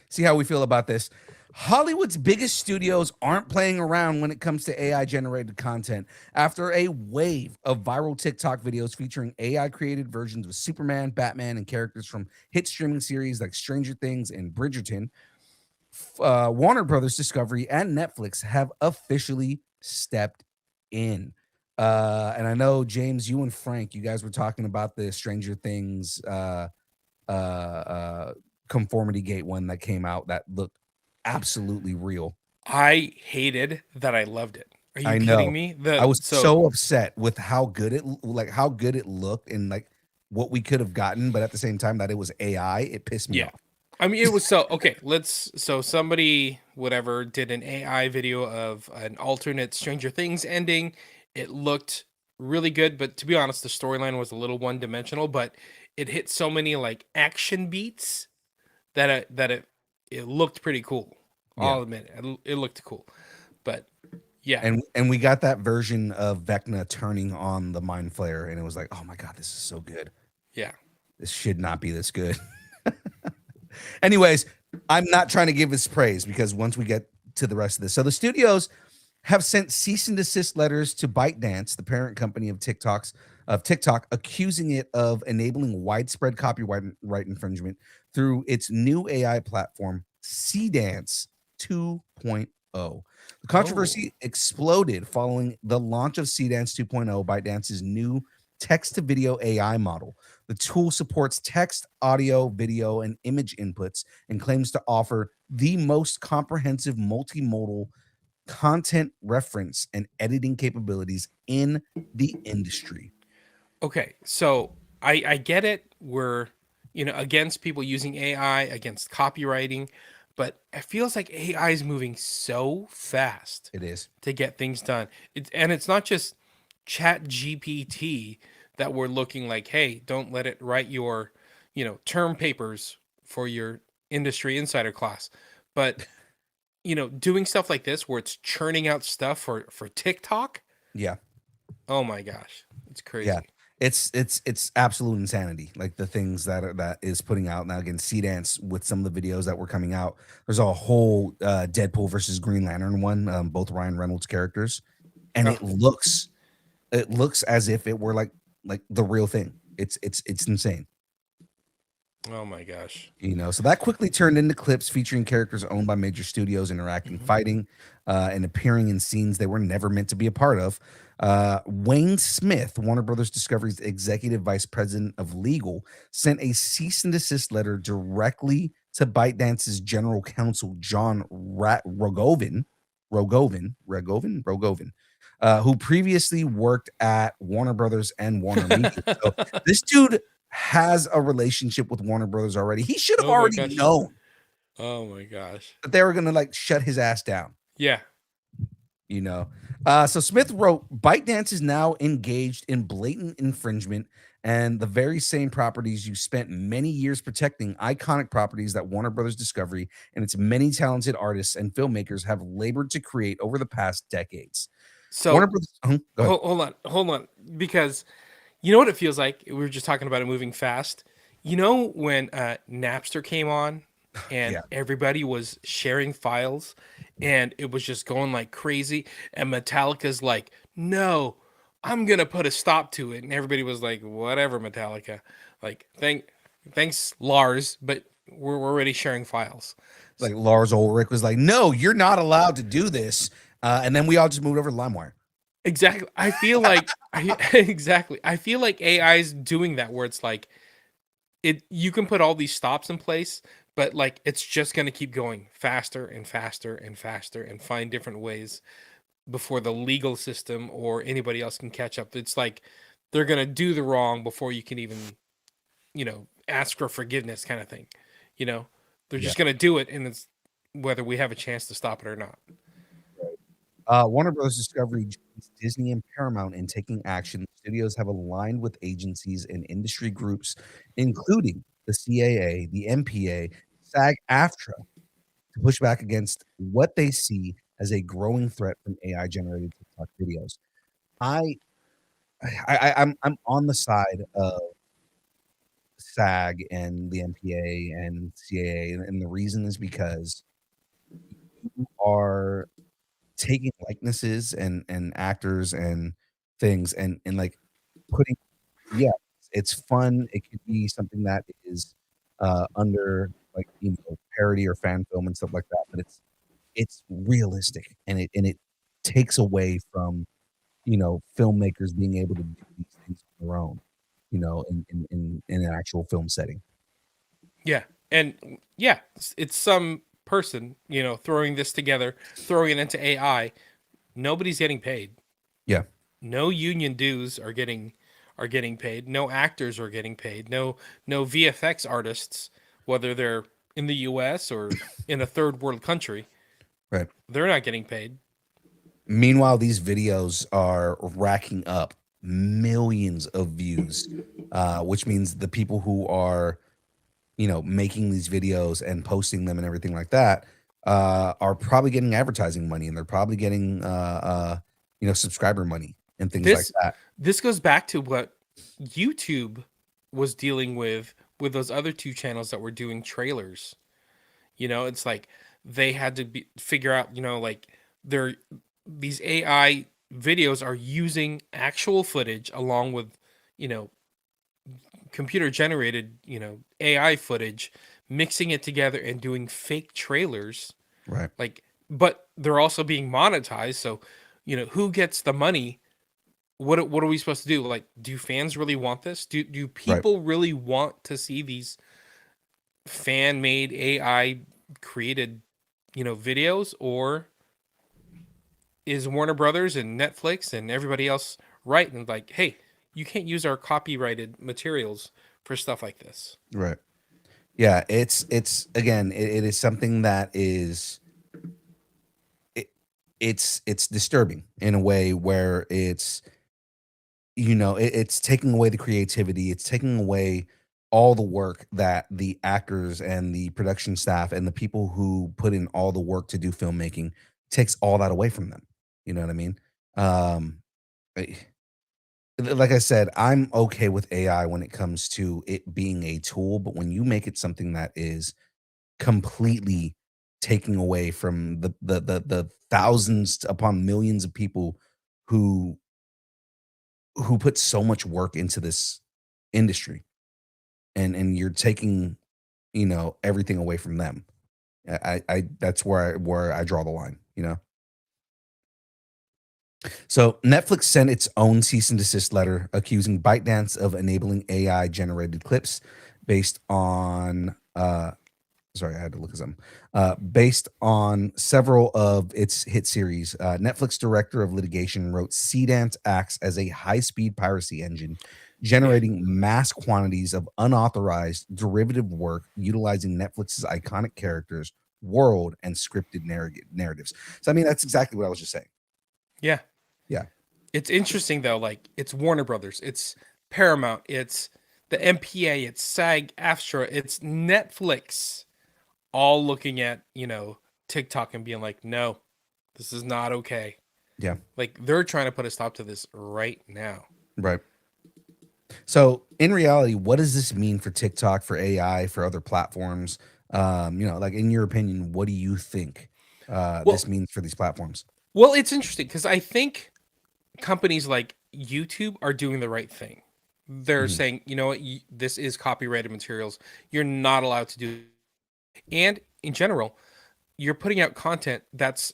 see how we feel about this. Hollywood's biggest studios aren't playing around when it comes to AI generated content. After a wave of viral TikTok videos featuring AI created versions of Superman, Batman, and characters from hit streaming series like Stranger Things and Bridgerton, Warner Brothers Discovery and Netflix have officially stepped in. And I know, James, you and Frank, you guys were talking about the Stranger Things conformity gate one that came out that looked absolutely real. I hated that I loved it. Are you I kidding know. me? I The was so so upset with how good how good it looked and like what we could have gotten, but at the same time that it was AI, it pissed me Yeah. off. I mean, it was so okay. So somebody, whatever, did an AI video of an alternate Stranger Things ending. It looked really good, but to be honest, the storyline was a little one dimensional. But it hit so many like action beats that it looked pretty cool. Yeah. I'll admit it looked cool. But yeah, And we got that version of Vecna turning on the mind flare, and it was like, oh my god, this is so good. yeah. This should not be this good. Anyways, I'm not trying to give this praise because once we get to the rest of this, so the studios have sent cease and desist letters to ByteDance, the parent company of TikTok, accusing it of enabling widespread copyright infringement through its new AI platform, Seedance 2.0. The Oh, controversy exploded following the launch of Seedance 2.0, ByteDance's new text to video AI model. The tool supports text, audio, video, and image inputs and claims to offer the most comprehensive multimodal content reference and editing capabilities in the industry. okay. So I get it. We're against people using AI, against copywriting, but it feels like AI is moving so fast It is. to get things done. It's not just Chat GPT that we're looking like, hey, don't let it write your term papers for your industry insider class, but doing stuff like this where it's churning out stuff for TikTok. Yeah. Oh my gosh, it's Yeah. crazy. It's absolute insanity. Like the things that is putting out now. Again, Seedance with some of the videos that were coming out. There's a whole Deadpool versus Green Lantern one, both Ryan Reynolds characters, and Oh, it looks as if it were like the real thing. It's insane. oh my gosh. So that quickly turned into clips featuring characters owned by major studios interacting, Mhm. fighting, and appearing in scenes they were never meant to be a part of. Wayne Smith, Warner Brothers Discovery's executive vice president of legal, sent a cease and desist letter directly to ByteDance's general counsel, John Rogovin, who previously worked at Warner Brothers and Warner Media. So this dude has a relationship with Warner Brothers already. He should have Oh my already gosh. known Oh my gosh. that they were gonna like shut his ass down. Yeah. You know. So Smith wrote, ByteDance is now engaged in blatant infringement and the very same properties you spent many years protecting, iconic properties that Warner Brothers Discovery and its many talented artists and filmmakers have labored to create over the past decades. Warner So Brothers, go ahead. hold on, because you know what it feels like. We were just talking about it moving fast. You know when Napster came on and Yeah. everybody was sharing files and it was just going like crazy, and Metallica's like, "No, I'm gonna put a stop to it," and everybody was like, "Whatever, Metallica." Like, thanks, Lars, but we're already sharing files. Like Lars Ulrich was like, no, you're not allowed to do this. And then we all just moved over to LimeWire. Exactly. I feel like exactly. I feel like AI is doing that where it's like you can put all these stops in place, but like it's just going to keep going faster and faster and faster and find different ways before the legal system or anybody else can catch up. It's like they're going to do the wrong before you can even, ask for forgiveness kind of thing. You know, they're Yeah. just going to do it, and it's whether we have a chance to stop it or not. Warner Bros. Discovery joins Disney and Paramount in taking action. Studios have aligned with agencies and industry groups, including the CAA, the MPA, SAG-AFTRA, to push back against what they see as a growing threat from AI generated TikTok videos. I, I'm on the side of SAG and the MPA and CAA, and the reason is because you are taking likenesses and actors and things and like putting yeah, it's fun. It could be something that is under like parody or fan film and stuff like that, but it's realistic and it takes away from filmmakers being able to do these things on their own, in an actual film setting. Yeah. And yeah, it's some person, throwing this together, throwing it into AI. Nobody's getting paid. Yeah, No union dues are getting paid. No actors are getting paid. No VFX artists, whether they're in the US or in a third world country, right. they're not getting paid. Meanwhile, these videos are racking up millions of views, which means the people who are, making these videos and posting them and everything like that, are probably getting advertising money and they're probably getting, subscriber money and things like This that. this goes back to what YouTube was dealing with those other two channels that were doing trailers. It's like they had to figure out, like they're these AI videos are using actual footage along with, you know, computer generated, AI footage, mixing it together and doing fake trailers. Right, Like, but they're also being monetized. So, who gets the money? What are we supposed to do? Like, do fans really want this? Do right, people really want to see these fan made AI created, videos, or is Warner Brothers and Netflix and everybody else right and like, hey, you can't use our copyrighted materials for stuff like this? right. Yeah, it's again, it is something that is it, it's disturbing in a way where it's taking away the creativity, it's taking away all the work that the actors and the production staff and the people who put in all the work to do filmmaking takes all that away from them. You know what I mean? Um, I- like I said, I'm okay with AI when it comes to it being a tool, but when you make it something that is completely taking away from the thousands upon millions of people who put so much work into this industry, and you're taking everything away from them. I that's where I draw the line. So Netflix sent its own cease and desist letter accusing ByteDance of enabling AI generated clips based on sorry, I had to look at them. Based on several of its hit series, Netflix director of litigation wrote Seedance acts as a high speed piracy engine, Yeah. generating mass quantities of unauthorized derivative work utilizing Netflix's iconic characters, world, and scripted narratives. So, I mean, that's exactly what I was just saying. Yeah. Yeah. It's interesting though, like it's Warner Brothers, it's Paramount, it's the MPA, it's SAG AFTRA, it's Netflix, all looking at, TikTok and being like, no, this is not okay. Yeah. Like they're trying to put a stop to this right now. Right. So, in reality, what does this mean for TikTok, for AI, for other platforms? Like in your opinion, what do you think this Well, means for these platforms? it's interesting because I think companies like YouTube are doing the right thing. They're Mhm. saying, you know what, this is copyrighted materials. You're not allowed to do. And in general, you're putting out content that's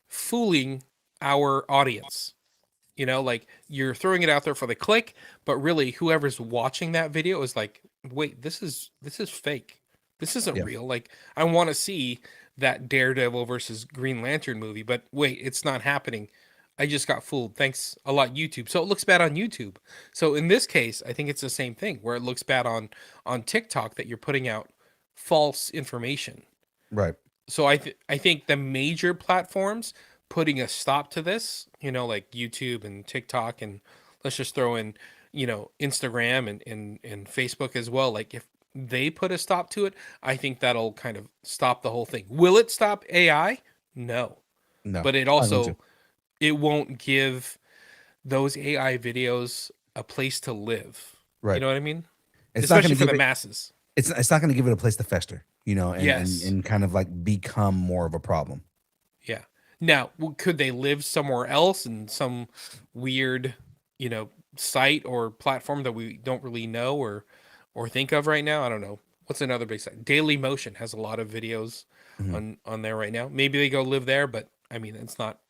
fooling our audience. Like you're throwing it out there for the click, but really whoever's watching that video is like, wait, this is fake. This isn't Yeah. real. Like I want to see that Daredevil versus Green Lantern movie, but wait, it's not happening. I just got fooled. Thanks a lot, YouTube. So it looks bad on YouTube. So in this case, I think it's the same thing where it looks bad on TikTok that you're putting out false information. Right. So I think the major platforms putting a stop to this, like YouTube and TikTok, and let's just throw in, Instagram and Facebook as well. Like if they put a stop to it, I think that'll kind of stop the whole thing. Will it stop AI? No. No. But it I don't think also so. it won't give those AI videos a place to live. You Right. know what I mean? It's not especially going to for give the it. masses. It's not going to give it a place to fester, Yes. and kind of like become more of a problem. Yeah. Now, could they live somewhere else in some weird, you know, site or platform that we don't really know or think of right now? I don't know. What's another big site? Daily Motion has a lot of videos Mhm. on there right now. Maybe they go live there, but I mean, it's not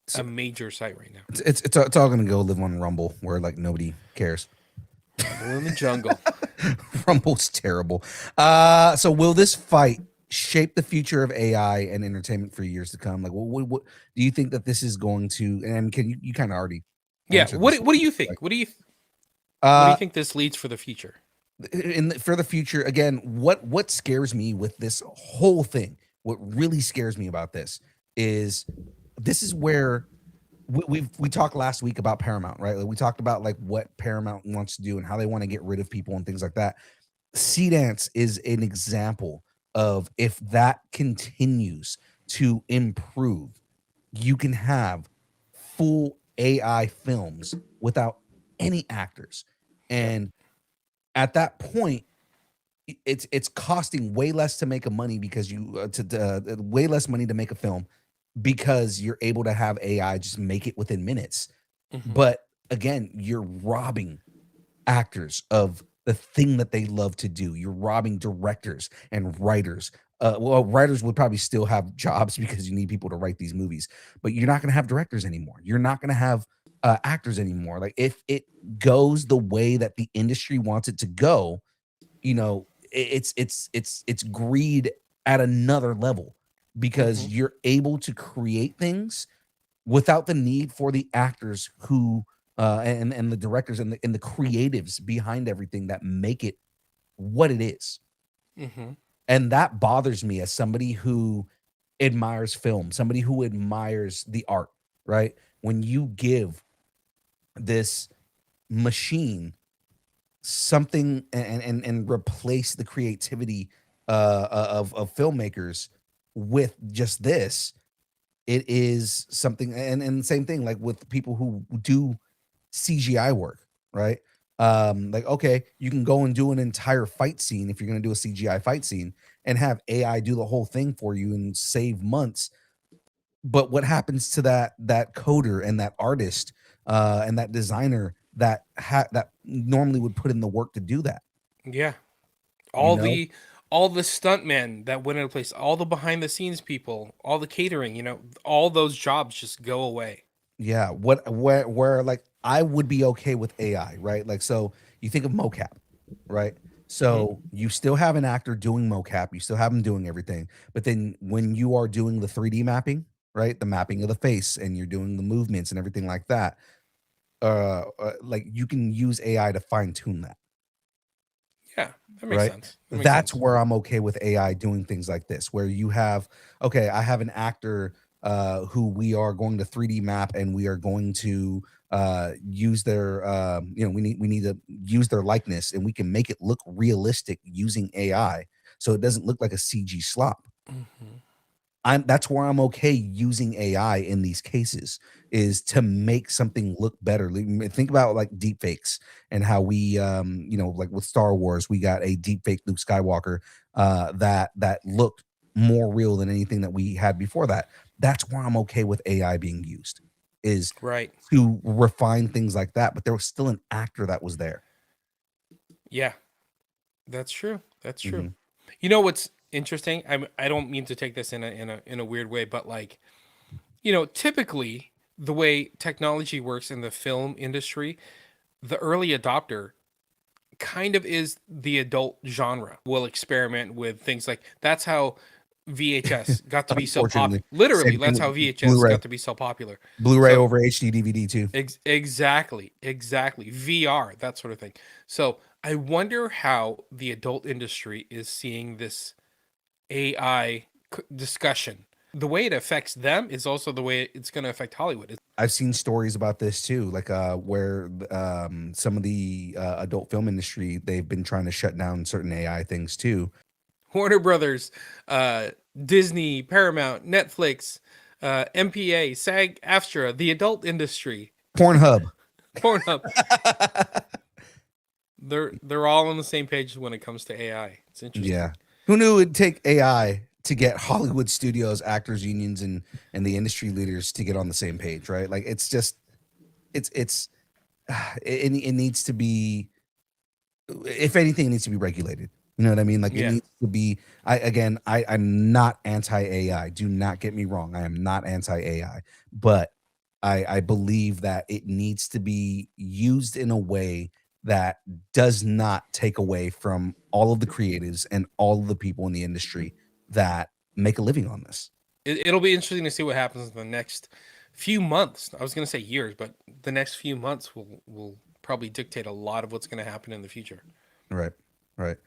So a major site right now. it's all going to go live on Rumble, where like nobody cares. Rumble in the jungle. Rumble's terrible. So will this fight shape the future of AI and entertainment for years to come? Like, what do you think that this is going to? And can you kind of already Yeah. answer this? What do you think? Like, What do you uh, think this leads for the future? for the future, again, what scares me with this whole thing? What really scares me about is this is where we talked last week about Paramount, right? Like we talked about like what Paramount wants to do and how they want to get rid of people and things like that. Seedance is an example of if that continues to improve, you can have full AI films without any actors. Yep. And at that point, it's costing way less to make a money because you to way less money to make a film because you're able to have AI just make it within minutes. Hmm. But again, you're robbing actors of the thing that they love to do. You're robbing directors and writers. Well, writers would probably still have jobs because you need people to write these movies, but you're not going to have directors anymore. You're not going to have actors anymore. Like if it goes the way that the industry wants it to go, it's greed at another level because Hmm. you're able to create things without the need for the actors who and the directors and the creatives behind everything that make it what it is. Hmm. And that bothers me as somebody who admires film, somebody who admires the art, right? When you give this machine something and replace the creativity of filmmakers with just this, it is something. And same thing like with people who do CGI work, right? Like, okay, you can go and do an entire fight scene if you're going to do a CGI fight scene and have AI do the whole thing for you and save months. But what happens to that coder and that artist and that designer that normally would put in the work to do that? Yeah. You all know, the all the stuntmen that went into place, all the behind the scenes people, all the catering, all those jobs just go away. yeah. Where like I would be okay with AI, right? Like, so you think of mocap, right? Hmm. So you still have an actor doing mocap, you still have them doing everything, but then when you are doing the 3D mapping, right, the mapping of the face, and you're doing the movements and everything like that, like you can use AI to fine tune that, Yeah, that makes right? sense. That makes That's sense. where I'm okay with AI doing things like this, where you have, okay, I have an actor who we are going to 3D map and we are going to use their we need to use their likeness and we can make it look realistic using AI so it doesn't look like a CG slop. Hmm. That's where I'm okay using AI in these cases is to make something look better. Think about like deep fakes and how we like with Star Wars, we got a deep fake Luke Skywalker that looked more real than anything that we had before that. That's where I'm okay with AI being used is Right. to refine things like that, but there was still an actor that was there. Yeah, that's true. That's true. Mhm. You know what's interesting? I don't mean to take this in a weird way, but like, typically the way technology works in the film industry, the early adopter kind of is the adult genre. Will experiment with things like that's how VHS got to be so Unfortunately, popular. Literally, same thing that's with how VHS Blu-ray, got to be so popular. Blu-ray So over HD DVD too. exactly VR, that sort of thing. So I wonder how the adult industry is seeing this AI discussion. The way it affects them is also the way it's going to affect Hollywood. I've seen stories about this too, like where some of the adult film industry they've been trying to shut down certain AI things too. Warner Brothers, uh, Disney, Paramount, Netflix, MPA, SAG-AFTRA, the adult industry, Pornhub. Pornhub. they're all on the same page when it comes to AI. It's interesting. Yeah. Who knew it'd take AI to get Hollywood studios, actors unions, and the industry leaders to get on the same page, right? Like it's just it's it needs to be, if anything, it needs to be regulated. You know what I mean? Like it Yeah. needs to be. I'm not anti AI. Do not get me wrong. I am not anti AI, but I believe that it needs to be used in a way that does not take away from all of the creatives and all of the people in the industry that make a living on this. It'll be interesting to see what happens in the next few months. I was going to say years, but the next few months will probably dictate a lot of what's going to happen in the future. Right. Right.